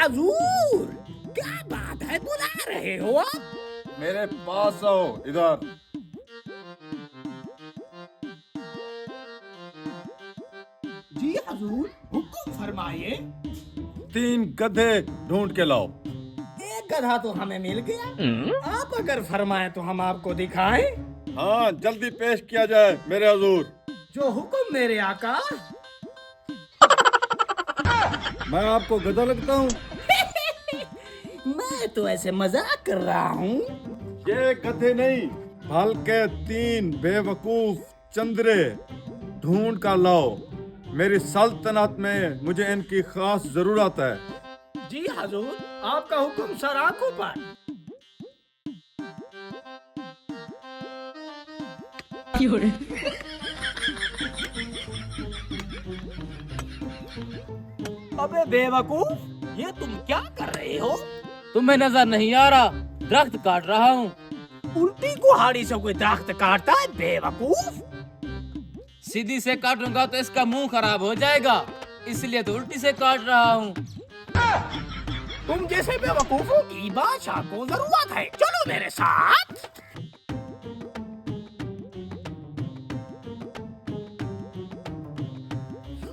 हजूर, क्या बात है, बुला रहे हो आप? मेरे पास आओ इधर। जी हजूर, हुक्म फरमाइए। 3 गधे ढूंढ के लाओ। एक गधा तो हमें मिल गया, आप अगर फरमाएं तो हम आपको दिखाएं। हाँ, जल्दी पेश किया जाए मेरे हजूर। जो हुक्म मेरे आका। मैं आपको गधा लगता हूँ? मैं तो ऐसे मजाक कर रहा हूँ। ये गधे नहीं, बल्कि 3 बेवकूफ चंद्रे ढूंढ कर लाओ। मेरी सल्तनत में मुझे इनकी खास जरूरत है। जी हजूर, आपका हुक्म सर आंखों पर। अबे बेवकूफ, ये तुम क्या कर रहे हो? तुम्हें नजर नहीं आ रहा? दरख्त काट रहा हूँ। उल्टी कुहाड़ी से कोई दरख्त काटता है बेवकूफ? सीधी से काटूंगा तो इसका मुंह खराब हो जाएगा, इसलिए तो उल्टी से काट रहा हूँ। तुम जैसे बेवकूफों की बादशाह को जरूरत है, चलो मेरे साथ।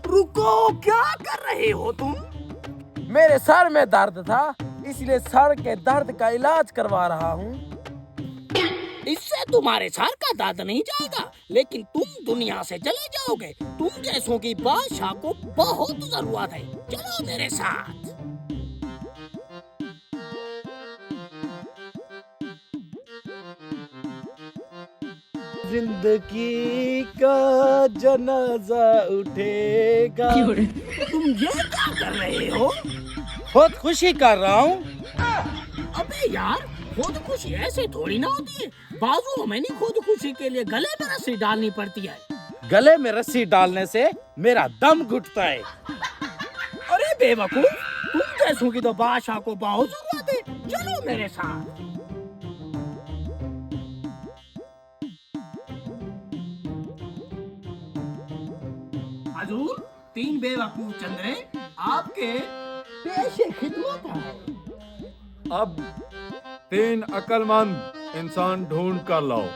रुको, क्या कर रहे हो तुम? मेरे सर में दर्द था, इसलिए सर के दर्द का इलाज करवा रहा हूँ। इससे तुम्हारे सर का दर्द नहीं जाएगा, लेकिन तुम दुनिया से चले जाओगे। तुम जैसों की बादशाह को बहुत जरूरत है, चलो मेरे साथ। जिंदगी का जनाजा उठेगा। तुम ये क्या कर रहे हो? खुद खुशी कर रहा हूँ। अबे यार, खुदकुशी ऐसे थोड़ी ना होती है। बाजुओं में नहीं, खुदकुशी के लिए गले में रस्सी डालनी पड़ती है। गले में रस्सी डालने से मेरा दम घुटता है। अरे बेवकूफ, तुम जैसों की तो बादशाह को बहुत जरूरत है, चलो मेरे साथ। हजूर, 3 बेवकूफ चंद्रे आपके पेशे खिदमत है। अब 3 अक्लमंद इंसान ढूंढ कर लाओ।